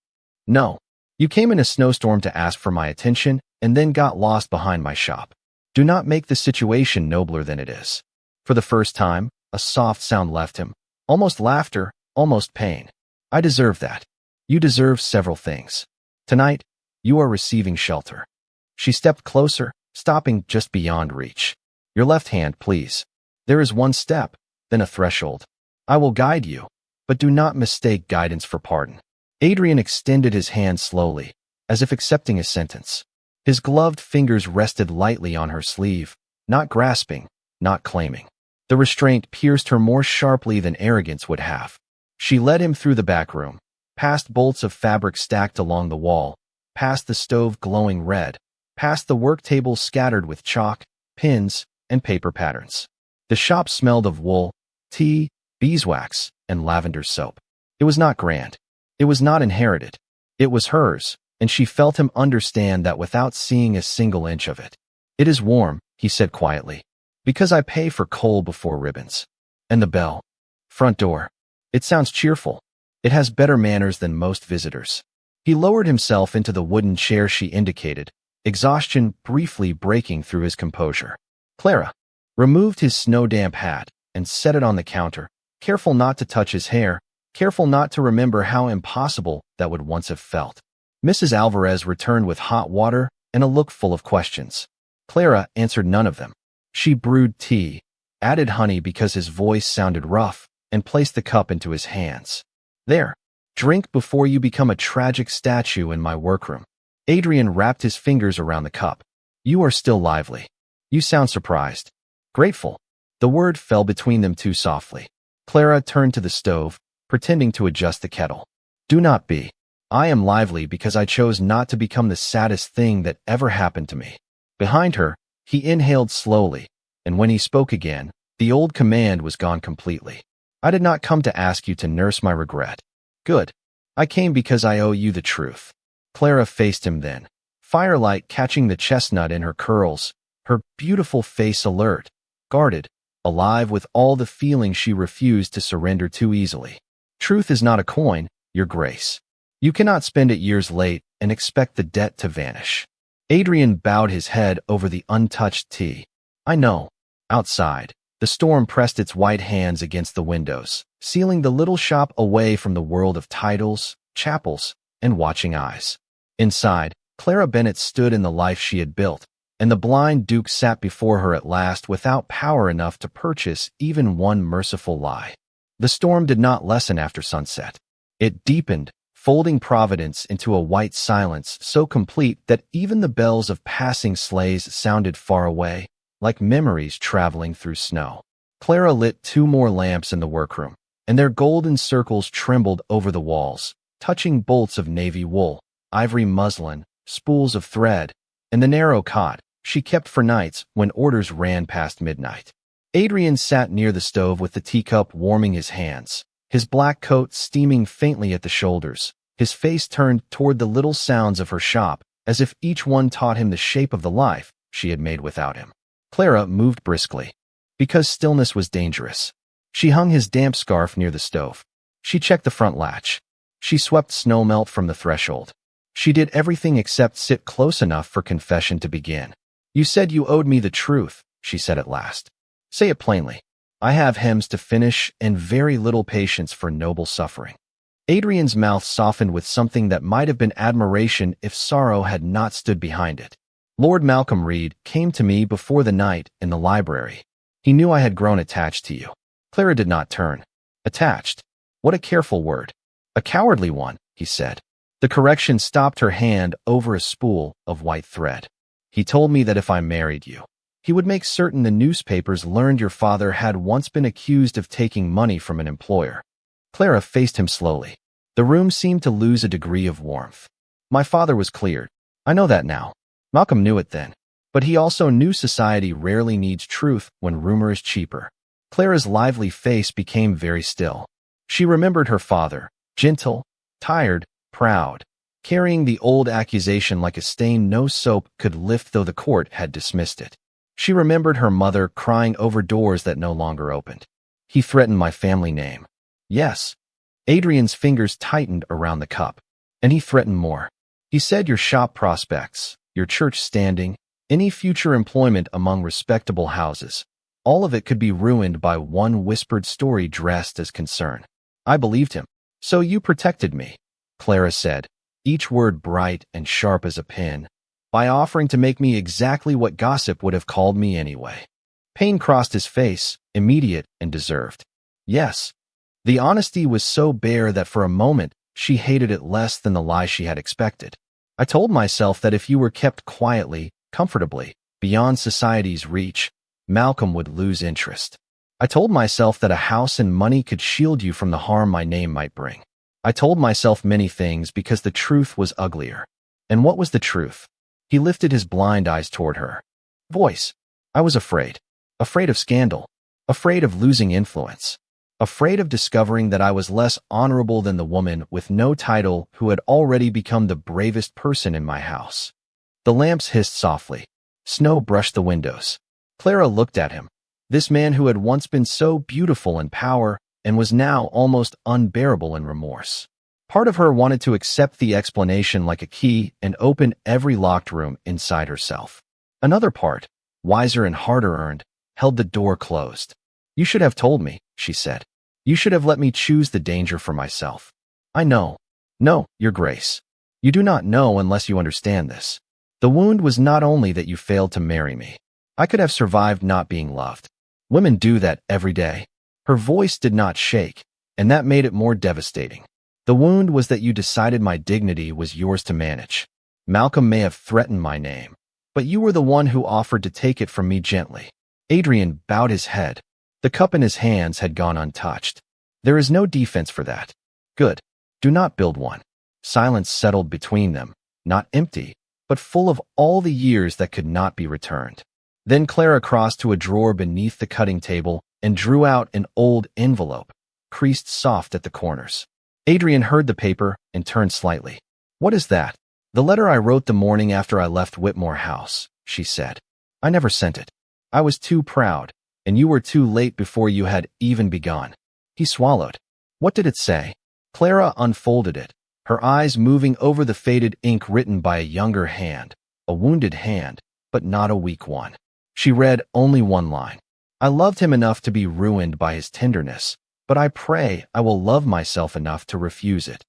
"No. You came in a snowstorm to ask for my attention and then got lost behind my shop. Do not make the situation nobler than it is." For the first time, a soft sound left him, almost laughter, almost pain. "I deserve that. You deserve several things. Tonight, you are receiving shelter." She stepped closer, stopping just beyond reach. "Your left hand, please. There is one step, then a threshold. I will guide you, but do not mistake guidance for pardon." Adrian extended his hand slowly, as if accepting a sentence. His gloved fingers rested lightly on her sleeve, not grasping, not claiming. The restraint pierced her more sharply than arrogance would have. She led him through the back room, past bolts of fabric stacked along the wall, past the stove glowing red, past the work tables scattered with chalk, pins, and paper patterns. The shop smelled of wool, tea, beeswax, and lavender soap. It was not grand. It was not inherited. It was hers, and she felt him understand that without seeing a single inch of it. "It is warm," he said quietly, "because I pay for coal before ribbons." And the bell. Front door. It sounds cheerful. It has better manners than most visitors. He lowered himself into the wooden chair she indicated, exhaustion briefly breaking through his composure. Clara removed his snow-damp hat and set it on the counter, careful not to touch his hair, careful not to remember how impossible that would once have felt. Mrs. Alvarez returned with hot water and a look full of questions. Clara answered none of them. She brewed tea, added honey because his voice sounded rough, and placed the cup into his hands. "There, drink before you become a tragic statue in my workroom." Adrian wrapped his fingers around the cup. "You are still lively. You sound surprised. Grateful." The word fell between them too softly. Clara turned to the stove, pretending to adjust the kettle. "Do not be. I am lively because I chose not to become the saddest thing that ever happened to me." Behind her, he inhaled slowly, and when he spoke again, the old command was gone completely. "I did not come to ask you to nurse my regret." "Good. I came because I owe you the truth." Clara faced him then, firelight catching the chestnut in her curls, her beautiful face alert, guarded, alive with all the feeling she refused to surrender too easily. "Truth is not a coin, Your Grace. You cannot spend it years late and expect the debt to vanish." Adrian bowed his head over the untouched tea. "I know." Outside, the storm pressed its white hands against the windows, sealing the little shop away from the world of titles, chapels, and watching eyes. Inside, Clara Bennett stood in the life she had built, and the blind Duke sat before her at last without power enough to purchase even one merciful lie. The storm did not lessen after sunset. It deepened, folding Providence into a white silence so complete that even the bells of passing sleighs sounded far away, like memories traveling through snow. Clara lit 2 more lamps in the workroom, and their golden circles trembled over the walls, touching bolts of navy wool, ivory muslin, spools of thread, and the narrow cot she kept for nights when orders ran past midnight. Adrian sat near the stove with the teacup warming his hands, his black coat steaming faintly at the shoulders, his face turned toward the little sounds of her shop, as if each one taught him the shape of the life she had made without him. Clara moved briskly, because stillness was dangerous. She hung his damp scarf near the stove. She checked the front latch. She swept snowmelt from the threshold. She did everything except sit close enough for confession to begin. "You said you owed me the truth," she said at last. "Say it plainly. I have hymns to finish and very little patience for noble suffering." Adrian's mouth softened with something that might have been admiration if sorrow had not stood behind it. "Lord Malcolm Reed came to me before the night in the library. He knew I had grown attached to you." Clara did not turn. "Attached? What a careful word." "A cowardly one," he said. The correction stopped her hand over a spool of white thread. "He told me that if I married you, he would make certain the newspapers learned your father had once been accused of taking money from an employer." Clara faced him slowly. The room seemed to lose a degree of warmth. "My father was cleared. I know that now. Malcolm knew it then. But he also knew society rarely needs truth when rumor is cheaper." Clara's lively face became very still. She remembered her father, gentle, tired, proud, carrying the old accusation like a stain no soap could lift though the court had dismissed it. She remembered her mother crying over doors that no longer opened. "He threatened my family name." "Yes." Adrian's fingers tightened around the cup. "And he threatened more. He said your shop prospects, your church standing, any future employment among respectable houses, all of it could be ruined by one whispered story dressed as concern." "I believed him." "So you protected me," Clara said, each word bright and sharp as a pin, "by offering to make me exactly what gossip would have called me anyway." Pain crossed his face, immediate and deserved. "Yes." The honesty was so bare that for a moment she hated it less than the lie she had expected. "I told myself that if you were kept quietly, comfortably, beyond society's reach, Malcolm would lose interest. I told myself that a house and money could shield you from the harm my name might bring. I told myself many things because the truth was uglier." "And what was the truth?" He lifted his blind eyes toward her. Voice. I was afraid. Afraid of scandal. Afraid of losing influence. Afraid of discovering that I was less honorable than the woman with no title who had already become the bravest person in my house. The lamps hissed softly. Snow brushed the windows. Clara looked at him. This man who had once been so beautiful in power and was now almost unbearable in remorse. Part of her wanted to accept the explanation like a key and open every locked room inside herself. Another part, wiser and harder earned, held the door closed. You should have told me, she said. You should have let me choose the danger for myself. I know. No, Your Grace. You do not know unless you understand this. The wound was not only that you failed to marry me. I could have survived not being loved. Women do that every day. Her voice did not shake, and that made it more devastating. The wound was that you decided my dignity was yours to manage. Malcolm may have threatened my name, but you were the one who offered to take it from me gently. Adrian bowed his head. The cup in his hands had gone untouched. There is no defense for that. Good. Do not build one. Silence settled between them, not empty, but full of all the years that could not be returned. Then Clara crossed to a drawer beneath the cutting table and drew out an old envelope, creased soft at the corners. Adrian heard the paper and turned slightly. What is that? The letter I wrote the morning after I left Whitmore House, she said. I never sent it. I was too proud, and you were too late before you had even begun. He swallowed. What did it say? Clara unfolded it, her eyes moving over the faded ink written by a younger hand, a wounded hand, but not a weak one. She read only one line. I loved him enough to be ruined by his tenderness, but I pray I will love myself enough to refuse it.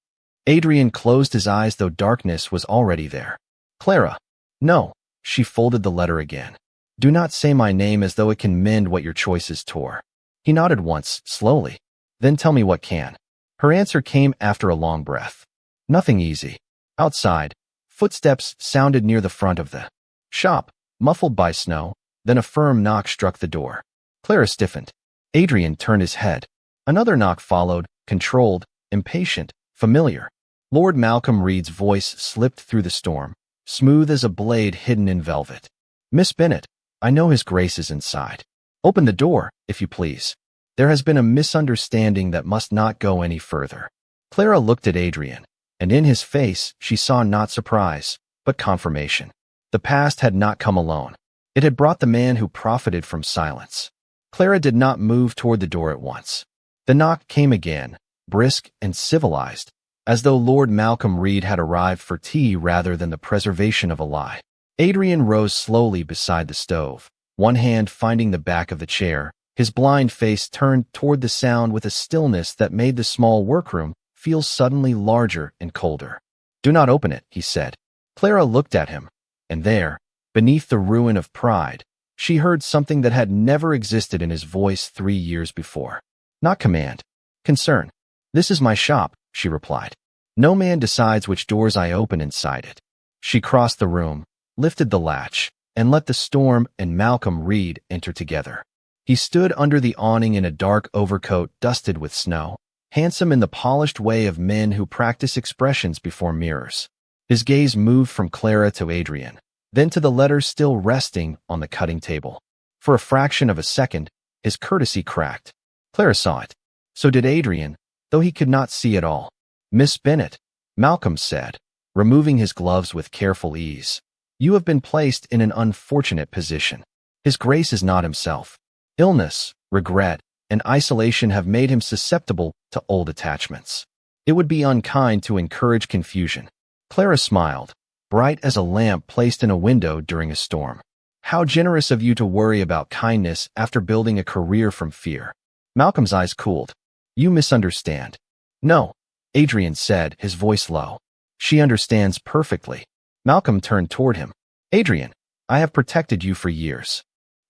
Adrian closed his eyes though darkness was already there. Clara. No. She folded the letter again. Do not say my name as though it can mend what your choices tore. He nodded once, slowly. Then tell me what can. Her answer came after a long breath. Nothing easy. Outside, footsteps sounded near the front of the shop, muffled by snow. Then a firm knock struck the door. Clara stiffened. Adrian turned his head. Another knock followed, controlled, impatient, familiar. Lord Malcolm Reed's voice slipped through the storm, smooth as a blade hidden in velvet. Miss Bennet, I know His Grace is inside. Open the door, if you please. There has been a misunderstanding that must not go any further. Clara looked at Adrian, and in his face she saw not surprise, but confirmation. The past had not come alone. It had brought the man who profited from silence. Clara did not move toward the door at once. The knock came again, brisk and civilized, as though Lord Malcolm Reed had arrived for tea rather than the preservation of a lie. Adrian rose slowly beside the stove, one hand finding the back of the chair, his blind face turned toward the sound with a stillness that made the small workroom feel suddenly larger and colder. Do not open it, he said. Clara looked at him, and there, beneath the ruin of pride, she heard something that had never existed in his voice 3 years before. Not command. Concern. This is my shop, she replied. No man decides which doors I open inside it. She crossed the room, lifted the latch, and let the storm and Malcolm Reed enter together. He stood under the awning in a dark overcoat dusted with snow, handsome in the polished way of men who practice expressions before mirrors. His gaze moved from Clara to Adrian, then to the letter still resting on the cutting table. For a fraction of a second, his courtesy cracked. Clara saw it. So did Adrian, though he could not see it all. Miss Bennet, Malcolm said, removing his gloves with careful ease. You have been placed in an unfortunate position. His Grace is not himself. Illness, regret, and isolation have made him susceptible to old attachments. It would be unkind to encourage confusion. Clara smiled, bright as a lamp placed in a window during a storm. How generous of you to worry about kindness after building a career from fear. Malcolm's eyes cooled. You misunderstand. No, Adrian said, his voice low. She understands perfectly. Malcolm turned toward him. Adrian, I have protected you for years.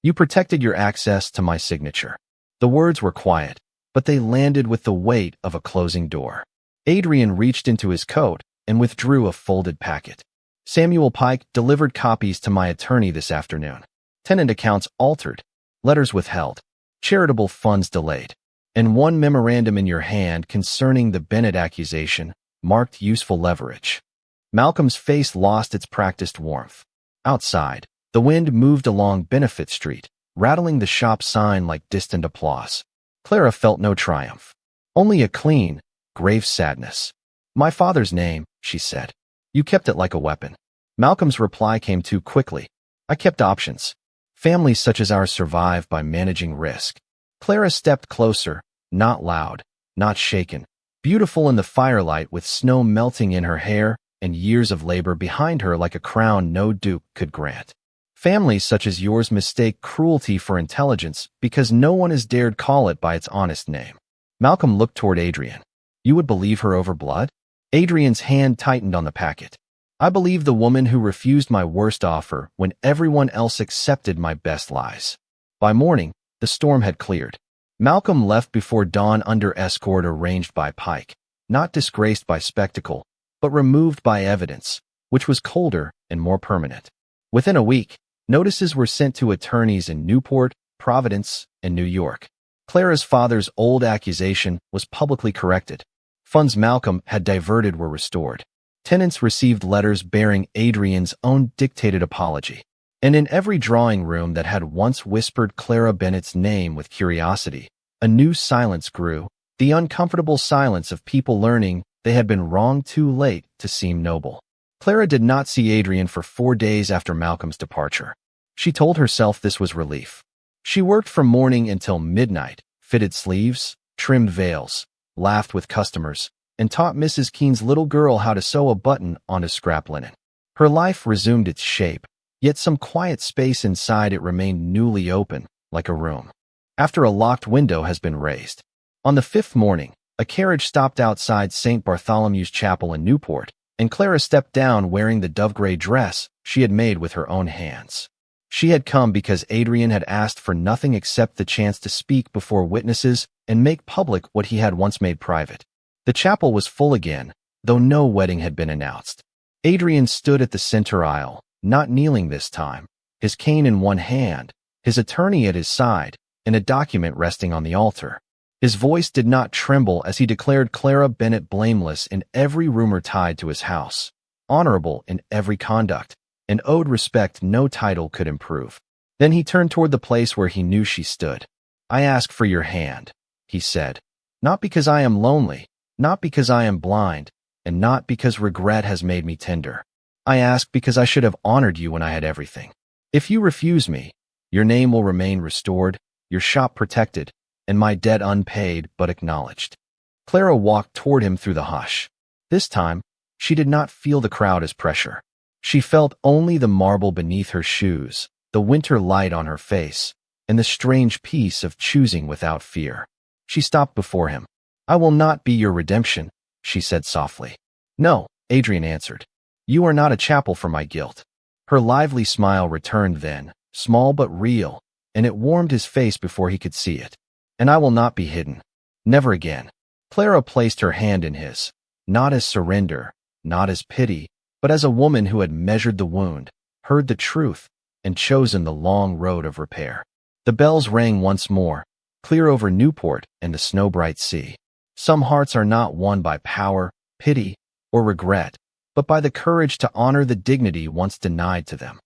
You protected your access to my signature. The words were quiet, but they landed with the weight of a closing door. Adrian reached into his coat and withdrew a folded packet. Samuel Pike delivered copies to my attorney this afternoon. Tenant accounts altered, letters withheld, charitable funds delayed, and one memorandum in your hand concerning the Bennet accusation, marked useful leverage. Malcolm's face lost its practiced warmth. Outside, the wind moved along Benefit Street, rattling the shop sign like distant applause. Clara felt no triumph, only a clean, grave sadness. "My father's name," she said. "You kept it like a weapon." Malcolm's reply came too quickly. "I kept options. Families such as ours survive by managing risk." Clara stepped closer, not loud, not shaken, beautiful in the firelight with snow melting in her hair and years of labor behind her like a crown no duke could grant. "Families such as yours mistake cruelty for intelligence because no one has dared call it by its honest name." Malcolm looked toward Adrian. "You would believe her over blood?" Adrian's hand tightened on the packet. "I believe the woman who refused my worst offer when everyone else accepted my best lies." By morning, the storm had cleared. Malcolm left before dawn under escort arranged by Pike, not disgraced by spectacle, but removed by evidence, which was colder and more permanent. Within a week, notices were sent to attorneys in Newport, Providence, and New York. Clara's father's old accusation was publicly corrected. Funds Malcolm had diverted were restored. Tenants received letters bearing Adrian's own dictated apology. And in every drawing room that had once whispered Clara Bennett's name with curiosity, a new silence grew, the uncomfortable silence of people learning they had been wrong too late to seem noble. Clara did not see Adrian for 4 days after Malcolm's departure. She told herself this was relief. She worked from morning until midnight, fitted sleeves, trimmed veils, laughed with customers, and taught Mrs. Keene's little girl how to sew a button onto scrap linen. Her life resumed its shape, yet some quiet space inside it remained newly open, like a room, after a locked window has been raised. On the 5th morning, a carriage stopped outside St. Bartholomew's Chapel in Newport, and Clara stepped down wearing the dove-gray dress she had made with her own hands. She had come because Adrian had asked for nothing except the chance to speak before witnesses and make public what he had once made private. The chapel was full again, though no wedding had been announced. Adrian stood at the center aisle, not kneeling this time, his cane in one hand, his attorney at his side, and a document resting on the altar. His voice did not tremble as he declared Clara Bennett blameless in every rumor tied to his house, honorable in every conduct, and owed respect no title could improve. Then he turned toward the place where he knew she stood. "I ask for your hand," he said, "not because I am lonely, not because I am blind, and not because regret has made me tender. I ask because I should have honored you when I had everything. If you refuse me, your name will remain restored, your shop protected, and my debt unpaid but acknowledged." Clara walked toward him through the hush. This time, she did not feel the crowd as pressure. She felt only the marble beneath her shoes, the winter light on her face, and the strange peace of choosing without fear. She stopped before him. "I will not be your redemption," she said softly. "No," Adrian answered. "You are not a chapel for my guilt." Her lively smile returned then, small but real, and it warmed his face before he could see it. "And I will not be hidden. Never again." Clara placed her hand in his, not as surrender, not as pity, but as a woman who had measured the wound, heard the truth, and chosen the long road of repair. The bells rang once more, clear over Newport and the snow-bright sea. Some hearts are not won by power, pity, or regret, but by the courage to honor the dignity once denied to them.